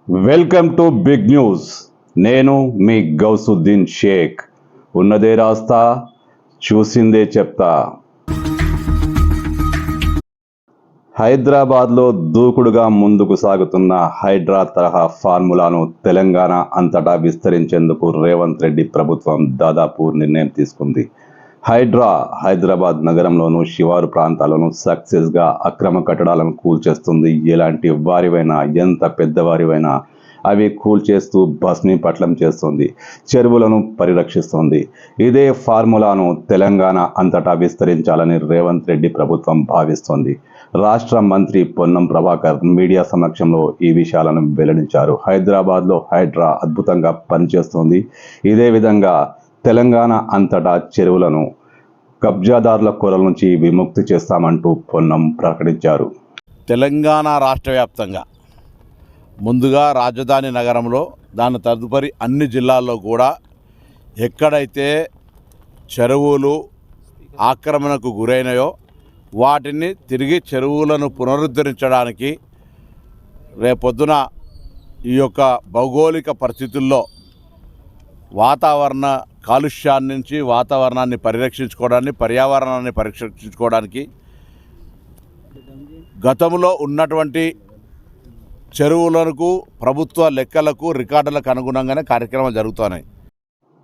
Welcome to big news. నేను మీ గౌసుద్దీన్ షేక్. ఉన్నదే రాస్తా, చూసిందే చెప్తా. హైదరాబాద్లో దూకుడుగా ముందుకు సాగుతున్న హైడ్రా తరహా ఫార్ములాను తెలంగాణ అంతటా విస్తరించేందుకు రేవంత్ రెడ్డి ప్రభుత్వం దాదాపు నిర్ణయం తీసుకుంది. హైడ్రా హైదరాబాద్ నగరంలోను శివారు ప్రాంతాలను సక్సెస్గా అక్రమ కట్టడాలను కూల్చేస్తుంది. ఎలాంటి వారివైనా, ఎంత పెద్దవారివైనా అవి కూల్చేస్తూ భస్మీపట్లం చేస్తుంది, చెరువులను పరిరక్షిస్తుంది. ఇదే ఫార్ములాను తెలంగాణ అంతటా విస్తరించాలని రేవంత్ రెడ్డి ప్రభుత్వం భావిస్తోంది. రాష్ట్ర మంత్రి పొన్నం ప్రభాకర్ మీడియా సమక్షంలో ఈ విషయాలను వెల్లడించారు. హైదరాబాద్లో హైడ్రా అద్భుతంగా పనిచేస్తుంది. ఇదే విధంగా తెలంగాణ అంతటా చెరువులను కబ్జాదారుల కొరల నుంచి విముక్తి చేస్తామంటూ పొన్నం ప్రకటించారు. తెలంగాణ రాష్ట్ర వ్యాప్తంగా ముందుగా రాజధాని నగరంలో, దాని తదుపరి అన్ని జిల్లాల్లో కూడా ఎక్కడైతే చెరువులు ఆక్రమణకు గురైనాయో వాటిని తిరిగి చెరువులను పునరుద్ధరించడానికి రేపొద్దున ఈ యొక్క భౌగోళిక పరిస్థితుల్లో వాతావరణ కాలుష్యాన్ని నుంచి వాతావరణాన్ని పరిరక్షించుకోవడానికి, పర్యావరణాన్ని పరిరక్షించుకోవడానికి గతంలో ఉన్నటువంటి చెరువులకు ప్రభుత్వ లెక్కలకు, రికార్డులకు అనుగుణంగానే కార్యక్రమాలు జరుగుతున్నాయి.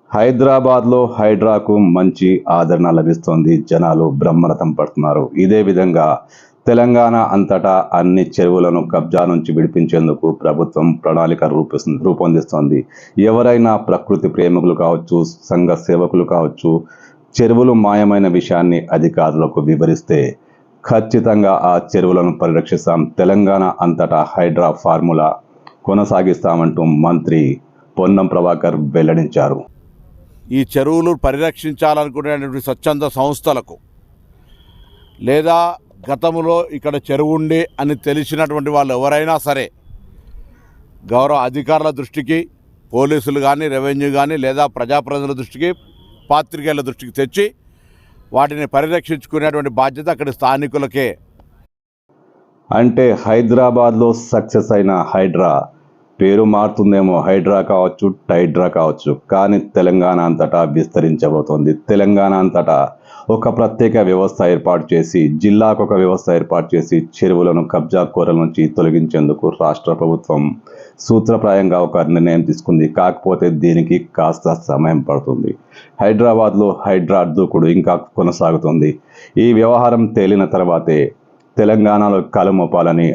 హైదరాబాద్లో హైడ్రాకు మంచి ఆదరణ లభిస్తోంది. జనాలు బ్రహ్మరథం పడుతున్నారు. ఇదే విధంగా తెలంగాణ అంతటా అన్ని చెరువులను కబ్జా నుంచి విడిపించేందుకు ప్రభుత్వం ప్రణాళిక రూపొందిస్తోంది. ఎవరైనా ప్రకృతి ప్రేమికులు కావచ్చు, సంఘ సేవకులు కావచ్చు, చెరువులు మాయమైన విషయాన్ని అధికారులకు వివరిస్తే ఖచ్చితంగా ఆ చెరువులను పరిరక్షిస్తాం, తెలంగాణ అంతటా హైడ్రా ఫార్ములా కొనసాగిస్తామంటూ మంత్రి పొన్నం ప్రభాకర్ వెల్లడించారు. ఈ చెరువులు పరిరక్షించాలనుకునేటువంటి స్వచ్ఛంద సంస్థలకు లేదా గతంలో ఇక్కడ చెరువు ఉండి అని తెలిసినటువంటి వాళ్ళు ఎవరైనా సరే గౌరవ అధికారుల దృష్టికి, పోలీసులు కానీ, రెవెన్యూ కానీ, లేదా ప్రజాప్రతినిధుల దృష్టికి, పాత్రికేయుల దృష్టికి తెచ్చి వాటిని పరిరక్షించుకునేటువంటి బాధ్యత అక్కడి స్థానికులకే. అంటే హైదరాబాద్లో సక్సెస్ అయిన హైడ్రా పేరు మారుతుందేమో, హైడ్రా కావచ్చు, టైడ్రా కావచ్చు, కానీ తెలంగాణ అంతటా విస్తరించబోతోంది. తెలంగాణ అంతటా ఒక ప్రత్యేక వ్యవస్థ ఏర్పాటు చేసి, జిల్లాకు ఒక వ్యవస్థ ఏర్పాటు చేసి చెరువులను కబ్జా కోరల నుంచి తొలగించేందుకు రాష్ట్ర ప్రభుత్వం సూత్రప్రాయంగా ఒక నిర్ణయం తీసుకుంది. కాకపోతే దీనికి కాస్త సమయం పడుతుంది. హైదరాబాద్లో హైడ్రా దూకుడు ఇంకా కొనసాగుతుంది. ఈ వ్యవహారం తేలిన తర్వాతే తెలంగాణలో కలుమోపాలని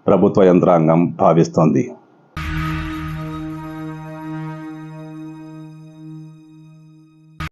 ప్రభుత్వ యంత్రాంగం భావిస్తోంది.